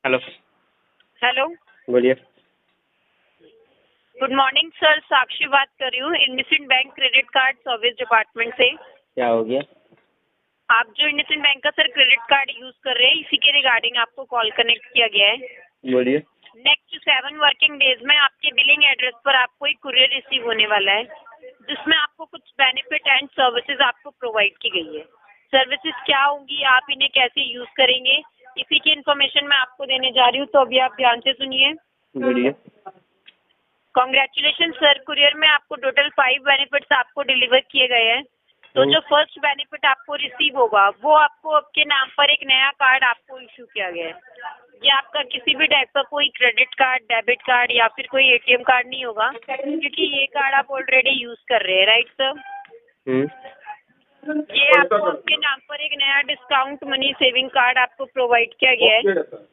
Hello. Hello, बोलिए। Good morning sir, साक्षी बात कर रही हूँ IndusInd bank credit card service department से। क्या हो गया? आप जो इंडसइंड बैंक का सर क्रेडिट कार्ड यूज कर रहे हैं, इसी के रिगार्डिंग आपको कॉल कनेक्ट किया गया है। बोलिए। नेक्स्ट 7 वर्किंग डेज में आपके बिलिंग एड्रेस पर आपको एक कुरियर रिसीव होने वाला है, जिसमें आपको कुछ बेनिफिट एंड सर्विसेज आपको प्रोवाइड की गई है। सर्विसेज क्या होंगी, आप इन्हें कैसे यूज करेंगे, इसी की इन्फॉर्मेशन मैं आपको देने जा रही हूँ, तो अभी आप ध्यान से सुनिए। बोलिए। कॉन्ग्रेचुलेशन सर, कुरियर में आपको टोटल 5 बेनिफिट्स आपको डिलीवर किए गए हैं। तो जो फर्स्ट बेनिफिट आपको रिसीव होगा, वो आपको आपके नाम पर एक नया कार्ड आपको इशू किया गया है। ये आपका किसी भी टाइप का कोई क्रेडिट कार्ड, डेबिट कार्ड या फिर कोई एटीएम कार्ड नहीं होगा, क्योंकि ये कार्ड आप ऑलरेडी यूज कर रहे हैं, राइट सर? ये आपको आपके नाम पर एक नया डिस्काउंट मनी सेविंग कार्ड आपको प्रोवाइड किया गया है।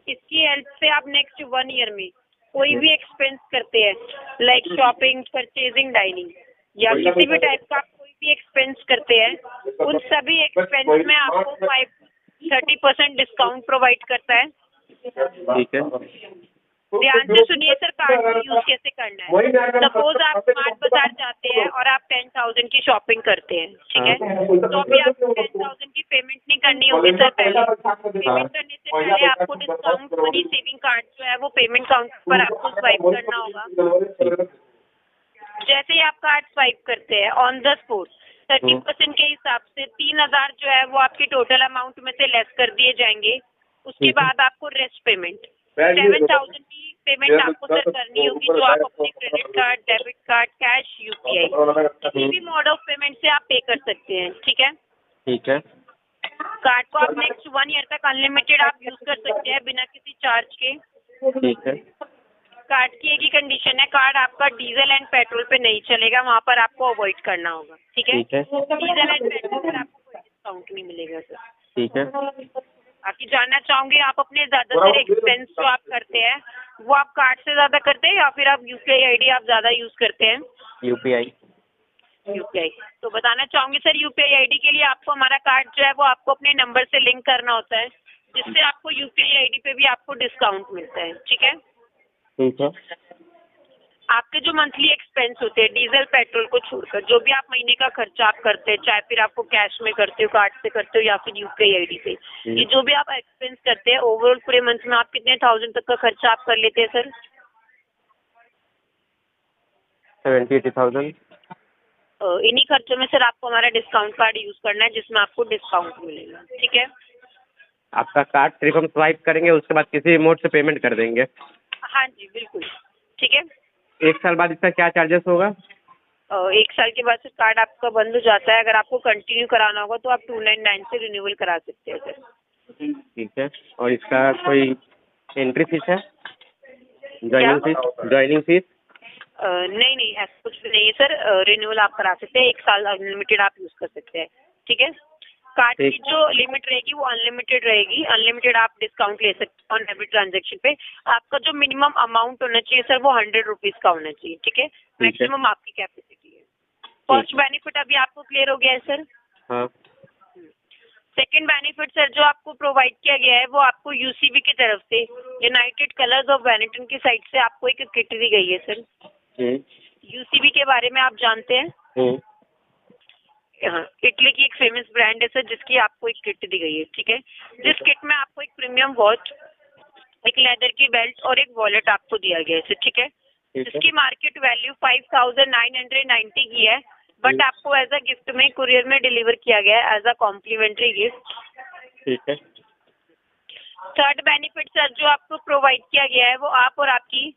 इसकी हेल्प से आप नेक्स्ट 1 ईयर में कोई भी एक्सपेंस करते हैं, लाइक शॉपिंग, परचेजिंग, डाइनिंग या किसी भी टाइप का आप कोई भी एक्सपेंस करते हैं, उन सभी एक्सपेंस में आपको 30% डिस्काउंट प्रोवाइड करता है। ठीक है। ध्यान से सुनिए सर, कार्ड को यूज कैसे करना है। सपोज आप स्मार्ट बाजार जाते हैं और आप 10,000 की शॉपिंग करते हैं, ठीक है? तो अभी आपको 10,000 की पेमेंट नहीं करनी होगी सर। पहले पेमेंट करने से पहले आपको डिस्काउंट मनी सेविंग कार्ड जो है वो पेमेंट काउंटर पर आपको स्वाइप करना होगा। जैसे ही आप कार्ड स्वाइप करते हैं, ऑन द स्पॉट 30% के हिसाब से 3,000 जो है वो आपके टोटल अमाउंट में से लेस कर दिए जाएंगे। उसके बाद आपको रेस्ट पेमेंट 7,000 की पेमेंट आपको सर करनी होगी, जो आप अपने credit card, debit card, cash, UPI किसी भी मोड ऑफ पेमेंट से आप पे कर सकते हैं, ठीक है? ठीक है। कार्ड को आप नेक्स्ट 1 ईयर तक अनलिमिटेड आप यूज कर सकते हैं बिना किसी चार्ज के। ठीक है। कार्ड की एक ही कंडीशन है, कार्ड आपका डीजल एंड पेट्रोल पे नहीं चलेगा, वहाँ पर आपको अवॉइड करना होगा, ठीक है? डीजल एंड पेट्रोल पर आपको कोई डिस्काउंट नहीं मिलेगा सर। ठीक है। बाकी जानना चाहूंगी, आप अपने ज्यादातर एक्सपेंस जो आप करते हैं वो आप कार्ड से ज्यादा करते हैं या फिर आप यूपीआई आईडी आप ज्यादा यूज करते हैं? यूपीआई। यूपीआई। तो बताना चाहूंगी सर, यूपीआई आईडी के लिए आपको हमारा कार्ड जो है वो आपको अपने नंबर से लिंक करना होता है, जिससे आपको यूपीआई आईडी पे भी आपको डिस्काउंट मिलता है, ठीक है? ठीक है। आपके जो मंथली एक्सपेंस होते हैं डीजल पेट्रोल को छोड़कर, जो भी आप महीने का खर्चा आप करते हैं, चाहे फिर आपको कैश में करते हो, कार्ड से करते हो या फिर यूपीआई आईडी से, ये जो भी आप एक्सपेंस करते हैं ओवरऑल पूरे मंथ में आप कितने 1000 तक का खर्चा आप कर लेते हैं सर? 70-80,000। इन्हीं खर्चों में सर आपको हमारा डिस्काउंट कार्ड यूज करना है, जिसमें आपको डिस्काउंट मिलेगा, ठीक है? आपका कार्ड सिर्फ हम स्वाइप करेंगे, उसके बाद किसी मोड से पेमेंट कर देंगे। हाँ जी बिल्कुल, ठीक है। 1 साल बाद इसका क्या चार्जेस होगा? 1 साल के बाद से कार्ड आपका बंद हो जाता है। अगर आपको कंटिन्यू कराना होगा तो आप 299 से रिन्यूअल करा सकते हैं सर। ठीक है। और इसका कोई एंट्री फीस है? Joining fees? नहीं नहीं, ऐसा कुछ भी नहीं है सर। रिन्यूअल आप करा सकते हैं, 1 साल अनलिमिटेड आप यूज कर सकते हैं, ठीक है? कार्ड की जो लिमिट रहेगी वो अनलिमिटेड रहेगी। अनलिमिटेड आप डिस्काउंट ले सकते हैं ऑन एवरी ट्रांजेक्शन पे। आपका जो मिनिमम अमाउंट होना चाहिए सर वो 100 रुपीज का होना चाहिए, ठीक है? मैक्सिमम आपकी कैपेसिटी है। फर्स्ट बेनिफिट अभी आपको क्लियर हो गया है सर? हाँ। सेकेंड बेनिफिट सर जो आपको प्रोवाइड किया गया है वो आपको यूसीबी की तरफ से, यूनाइटेड कलर्स ऑफ वेनेटन की साइड से आपको एक किट दी गई है सर। यूसीबी के बारे में आप जानते हैं? हाँ, इटली की एक फेमस ब्रांड है सर, जिसकी आपको एक किट दी गई है, ठीक है? जिस किट में आपको एक प्रीमियम वॉच, एक लेदर की बेल्ट और एक वॉलेट आपको दिया गया है सर, ठीक है? जिसकी मार्केट वैल्यू 5,990 की है, बट आपको एज अ गिफ्ट में कुरियर में डिलीवर किया गया है एज अ कॉम्प्लीमेंट्री गिफ्ट, ठीक है। थर्ड बेनिफिट सर जो आपको प्रोवाइड किया गया है वो आप और आपकी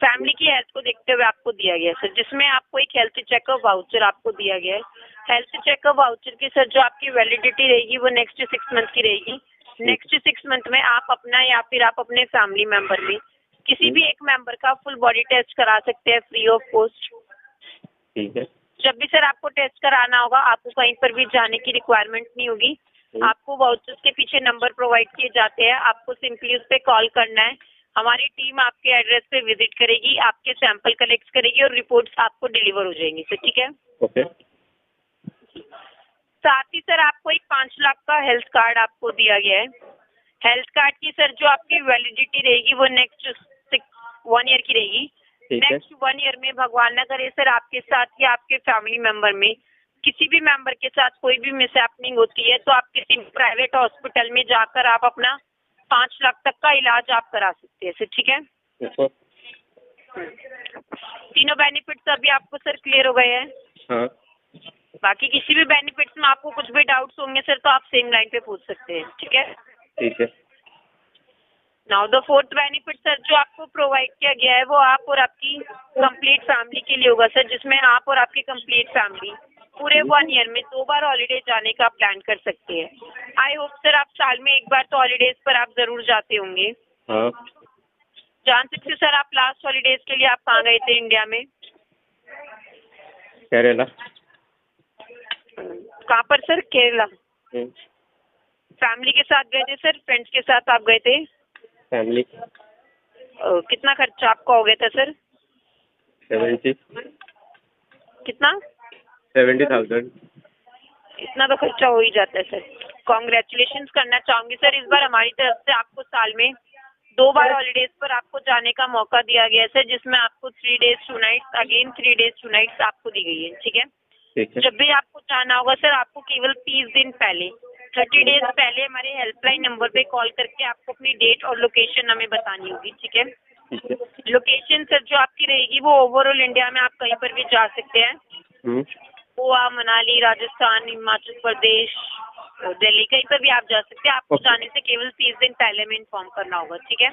फैमिली की हेल्थ को देखते हुए आपको दिया गया है सर, जिसमें आपको एक हेल्थ चेकअप वाउचर आपको दिया गया है। हेल्थ चेकअप वाउचर की सर जो आपकी वैलिडिटी रहेगी वो नेक्स्ट 6 मंथ की रहेगी। नेक्स्ट 6 मंथ में आप अपना या फिर आप अपने फैमिली मेंबर में किसी भी एक मेंबर का फुल बॉडी टेस्ट करा सकते हैं फ्री ऑफ कॉस्ट। ठीक है। जब भी सर आपको टेस्ट कराना होगा, आपको कहीं पर भी जाने की रिक्वायरमेंट नहीं होगी। आपको वाउचर्स के पीछे नंबर प्रोवाइड किए जाते हैं, आपको सिंपली उस पर कॉल करना है। हमारी टीम आपके एड्रेस पे विजिट करेगी, आपके सैंपल कलेक्ट करेगी और रिपोर्ट्स आपको डिलीवर हो जाएंगी सर, ठीक है? ओके। साथ ही सर आपको एक 5 लाख का हेल्थ कार्ड आपको दिया गया है, हेल्थ कार्ड की सर जो आपकी वैलिडिटी रहेगी वो नेक्स्ट 1 ईयर की रहेगी। ठीक है। नेक्स्ट 1 ईयर में भगवान ना करे सर आपके साथ या आपके फैमिली मेंबर में किसी भी मेंबर के साथ कोई भी मिसहैपनिंग होती है तो आप किसी प्राइवेट हॉस्पिटल में जाकर आप अपना 5 लाख तक का इलाज आप करा सकते हैं सर। ठीक है, अच्छा। तीनों बेनिफिट्स अभी आपको सर क्लियर हो गए हैं। हाँ। बाकी किसी भी बेनिफिट्स में आपको कुछ भी डाउट्स होंगे सर तो आप सेम लाइन पे पूछ सकते हैं। ठीक है। ठीक है। Now the fourth benefit sir जो आपको प्रोवाइड किया गया है वो आप और आपकी कंप्लीट फैमिली के लिए होगा सर, जिसमें आप और आपकी कंप्लीट फैमिली पूरे 1 ईयर में 2 बार हॉलीडे जाने का प्लान कर सकते हैं। आई होप सर आप साल में 1 बार तो हॉलीडेज पर आप जरूर जाते होंगे। हाँ। जान सकते हो सर आप लास्ट हॉलीडेज के लिए आप कहाँ गए थे इंडिया में? केरला। कहाँ पर सर? केरला। फैमिली के साथ गए थे सर, फ्रेंड्स के साथ आप गए थे? फैमिली। कितना खर्चा आपका हो गया था सर? 70। कितना? 70,000। इतना तो खर्चा हो ही जाता है सर। कॉन्ग्रेचुलेशंस करना चाहूंगी सर, इस बार हमारी तरफ से आपको साल में 2 बार हॉलीडेज पर आपको जाने का मौका दिया गया है सर, जिसमें आपको 3 days 2 nights again 3 days 2 nights आपको दी गई है। ठीक है। ठीक है। जब भी आपको जाना होगा सर आपको केवल 30 दिन पहले 30 डेज पहले हमारे हेल्पलाइन नंबर पे कॉल करके आपको अपनी डेट और लोकेशन हमें बतानी होगी। ठीक है। ठीक है। लोकेशन सर जो आपकी रहेगी वो ओवरऑल इंडिया में आप कहीं पर भी जा सकते हैं। गोवा, मनाली, राजस्थान, हिमाचल प्रदेश, दिल्ली, कहीं पर भी आप जा सकते हैं। आपको जाने से केवल 30 दिन पहले में इन्फॉर्म करना होगा। ठीक है।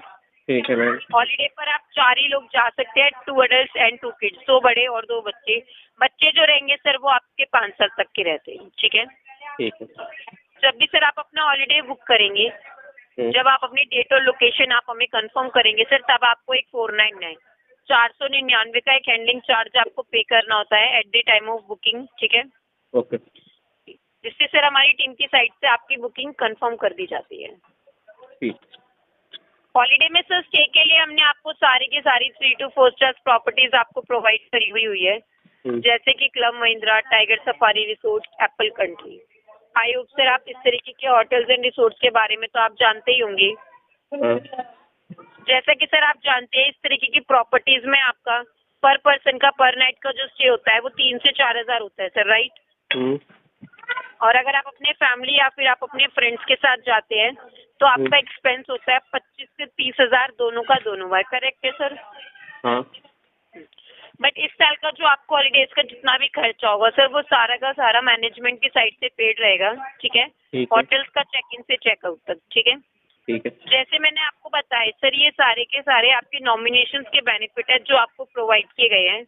ठीक है मैम। हॉलीडे पर आप 4 ही लोग जा सकते हैं, 2 adults एंड 2 kids, 2 बड़े और 2 बच्चे। बच्चे जो रहेंगे सर वो आपके 5 साल तक के रहते हैं। ठीक है। ठीक है। जब भी सर आप अपना हॉलीडे बुक करेंगे, जब आप अपनी डेट और लोकेशन आप हमें कंफर्म करेंगे सर, तब आपको एक 499 का एक हैंडलिंग चार्ज आपको पे करना होता है at the time of booking. ठीक है। ओके। जिससे सर हमारी टीम की साइड से आपकी बुकिंग कंफर्म कर दी जाती है। ठीक। हॉलीडे में सर स्टे के लिए हमने आपको सारी की सारी 3 to 4 स्टार प्रॉपर्टीज आपको प्रोवाइड करी हुई है, जैसे कि club Mahindra, tiger safari resort, Apple country. I hope sir आप इस तरीके के होटल्स एंड रिसोर्ट्स के बारे में तो आप जानते ही होंगे। जैसा कि सर आप जानते हैं इस तरीके की प्रॉपर्टीज में आपका पर पर्सन का पर नाइट का जो स्टे होता है वो 3 से 4 हजार होता है सर, राइट? और अगर आप अपने फैमिली या फिर आप अपने फ्रेंड्स के साथ जाते हैं तो आपका एक्सपेंस होता है 25 से 30 हजार दोनों का दोनों बार। करेक्ट है सर? हाँ। बट इस साल का जो आपको हॉलीडेज का जितना भी खर्चा होगा सर वो सारा का सारा मैनेजमेंट की साइड से पेड रहेगा। ठीक है। होटल्स का चेक इन से चेकआउट तक। ठीक है। ठीक है। जैसे मैंने आपको बताया सर ये सारे के सारे आपके नॉमिनेशंस के बेनिफिट है जो आपको प्रोवाइड किए गए हैं।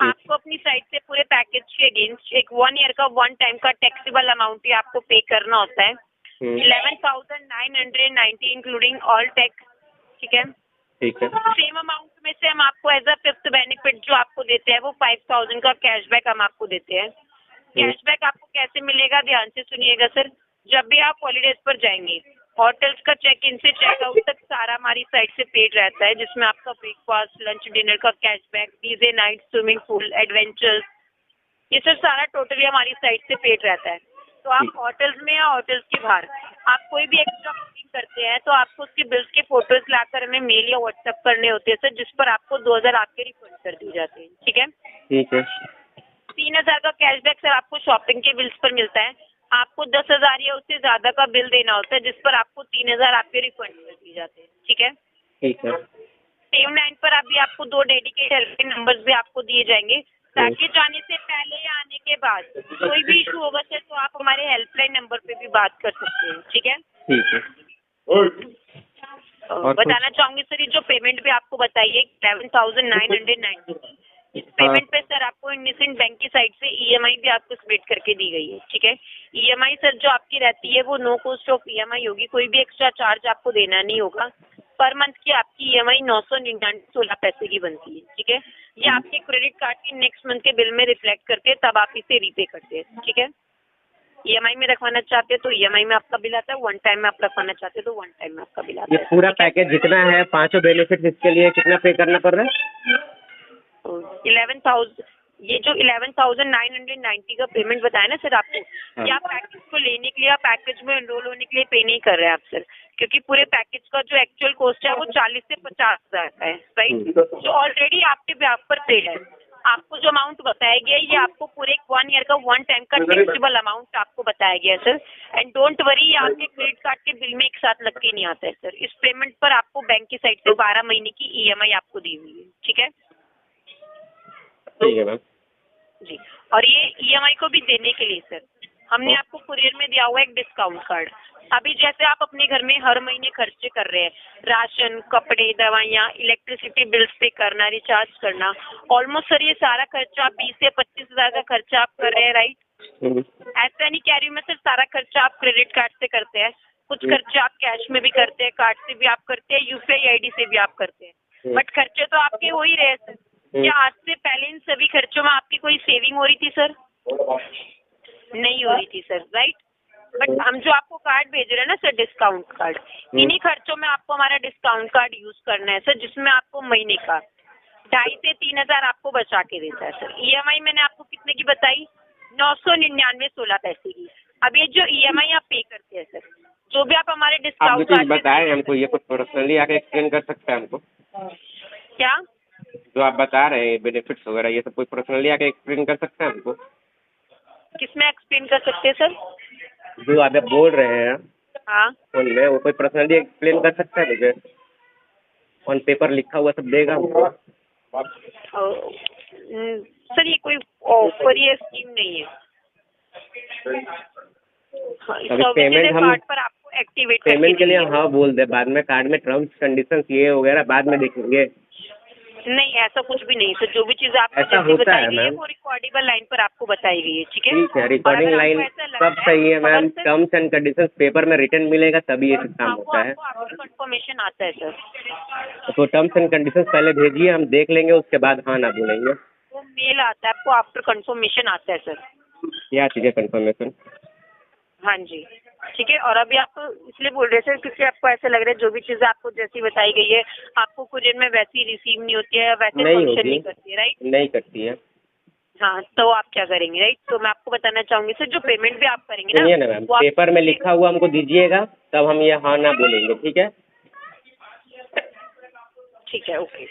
आपको अपनी साइड से पूरे पैकेज के अगेंस्ट एक 1 ईयर का 1 टाइम का टैक्सेबल अमाउंट ही आपको पे करना होता है 11,990 इंक्लूडिंग ऑल टैक्स। ठीक है। ठीक है। सेम अमाउंट में से हम आपको एज अ 5th बेनिफिट जो आपको देते हैं वो 5,000 का कैशबैक हम आपको देते हैं। कैशबैक आपको कैसे मिलेगा ध्यान से सुनिएगा सर। जब भी आप हॉलीडेज पर जाएंगे होटल्स का चेक इन से चेकआउट तक सारा हमारी साइड से पेड रहता है, जिसमें आपका ब्रेकफास्ट, लंच, डिनर का cashback, DJ night, swimming pool, adventures, ये सर सारा टोटली हमारी साइड से पेड रहता है। तो आप होटल्स में या होटल्स के बाहर आप कोई भी एक्स्ट्रा बुकिंग करते हैं तो आपको उसके बिल्स के फोटोज लाकर हमें मेल या व्हाट्सएप करने होते हैं सर, जिस पर आपको 2,000 आपके रिफंड कर दी जाते हैं। ठीक है। ठीक है। 3,000 का कैशबैक सर आपको शॉपिंग के बिल्स पर मिलता है। आपको 10,000 या उससे ज्यादा का बिल देना होता है जिस पर आपको 3,000 आपके रिफंड कर दिए जाते हैं। ठीक है। ठीक है। सेम लाइन पर अभी आपको 2 डेडिकेट हेल्पलाइन नंबर्स भी आपको दिए जाएंगे ताकि जाने से पहले या आने के बाद कोई भी इशू होगा सर तो आप हमारे हेल्पलाइन नंबर पे भी बात कर सकते हैं। ठीक है। ठीक है। बताना चाहूंगी सर ये जो पेमेंट भी आपको बताइए 11,990 इस पेमेंट पे सर आपको इंडसइंड बैंक की साइड से EMI भी आपको सबमिट करके दी गई है। ठीक है। EMI सर जो आपकी रहती है वो नो कॉस्ट ऑफ EMI होगी, कोई भी एक्स्ट्रा चार्ज आपको देना नहीं होगा। पर मंथ की आपकी EMI 999 पैसे की बनती है। ठीक है। ये आपके क्रेडिट कार्ड के नेक्स्ट मंथ के बिल में रिफ्लेक्ट करके तब आप इसे रीपे करते हैं। ठीक है। EMI में रखवाना चाहते हैं तो EMI में आपका बिल आता है, 1 टाइम में आप रखवाना चाहते हैं तो 1 टाइम में आपका बिल आता है। ये पूरा पैकेज जितना है 5 बेनिफिट इसके लिए कितना पे करना पड़ रहा है? 11,000 ये जो 11,990 का पेमेंट बताया ना सर आपको, हाँ। ये आप पैकेज को लेने के लिए, आप पैकेज में एनरोल होने के लिए पे नहीं कर रहे हैं आप सर, क्योंकि पूरे पैकेज का जो एक्चुअल कॉस्ट है वो 40 से 50 हज़ार का है, राइट, जो ऑलरेडी आपके ब्याज पर पेड है। आपको जो अमाउंट बताया गया है ये आपको पूरे 1 ईयर का 1 टाइम का टैक्सेबल अमाउंट आपको बताया गया है सर। एंड डोंट वरी, ये आपके क्रेडिट कार्ड के बिल में एक साथ लग के नहीं आता है सर। इस पेमेंट पर आपको बैंक की साइड से 12 महीने की EMI आपको दी हुई है, ठीक है ठीक है मैम। जी। और ये EMI को भी देने के लिए सर हमने आपको कुरियर में दिया हुआ एक डिस्काउंट कार्ड। अभी जैसे आप अपने घर में हर महीने खर्चे कर रहे हैं, राशन, कपड़े, दवाइयाँ, इलेक्ट्रिसिटी बिल्स पे करना, रिचार्ज करना, ऑलमोस्ट सर ये सारा खर्चा आप 20 से 25 हज़ार का खर्चा आप कर रहे हैं, राइट। ऐसा नहीं कह रही हूँ मैं सर, सारा खर्चा आप क्रेडिट कार्ड से करते हैं, कुछ खर्चे आप कैश में भी करते हैं, कार्ड से भी आप करते हैं, UPI ID से भी आप करते हैं, बट खर्चे तो आपके हो ही रहे हैं सर। क्या आज से पहले इन सभी खर्चों में आपकी कोई सेविंग हो रही थी सर? नहीं हो रही थी सर, राइट। बट हम जो आपको कार्ड भेज रहे हैं ना सर, डिस्काउंट कार्ड, इन्हीं खर्चों में आपको हमारा डिस्काउंट कार्ड यूज करना है सर, जिसमें आपको महीने का 2,500 से 3,000 आपको बचा के देता है सर। EMI मैंने आपको कितने की बताई? 999.16 पैसे की। अब ये जो EMI आप पे करते हैं सर, जो भी आप हमारे आप जो डिस्काउंट चीज़ कार्ड बताए हमको, ये कुछ पर्सनली आके एक्सप्लेन कर सकते हैं हमको? क्या जो आप बता रहे हैं बेनिफिट्स वगैरह, ये सब कोई पर्सनली आके एक्सप्लेन कर सकते हैं हमको? किसमें एक्सप्लेन कर सकते हैं सर? जो आप बोल रहे हैं हाँ फोन में, वो कोई पर्सनली एक्सप्लेन कर सकता है मुझे? ऑन पेपर लिखा हुआ सब देगा हमको? सर ये कोई ऑफर या स्कीम नहीं है। अभी पेमेंट हम कार्ड पर आपको एक्टिवेट पेमेंट के लिए हाँ बोल दे, बाद में कार्ड में टर्म्स कंडीशंस ये वगैरह बाद में देखेंगे। नहीं, ऐसा कुछ भी नहीं सर। जो भी चीज़ आपको ऐसा जैसे होता बताई है गई है मैम। वो रिकॉर्डेबल लाइन पर आपको बताई गई है, ठीक है। ठीक है, रिकॉर्डिंग लाइन सब सही है ma'am, terms and conditions paper में रिटर्न मिलेगा तभी ये सब काम होता है। आपको कंफर्मेशन आता है सर। तो टर्म्स एंड कंडीशंस पहले भेजिए, हम देख लेंगे, उसके बाद हाँ ना बोलेंगे। वो मेल आता है आपको, आफ्टर कंफर्मेशन आता है सर। क्या चीज़ है कंफर्मेशन? हाँ जी, ठीक है। और अभी आप इसलिए बोल रहे सर क्योंकि आपको ऐसा लग रहा है जो भी चीज़ आपको जैसी बताई गई है आपको कुरियर में वैसी रिसीव नहीं होती है, वैसे फंक्शन नहीं करती है, राइट? नहीं करती है। हाँ, तो आप क्या करेंगे, राइट? तो मैं आपको बताना चाहूँगी सर, जो पेमेंट भी आप करेंगे सुनिए ना ना मैम, वो पेपर में लिखा हुआ हमको दीजिएगा, तब हम ये हाँ ना बोलेंगे, ठीक है? ठीक है, ओके।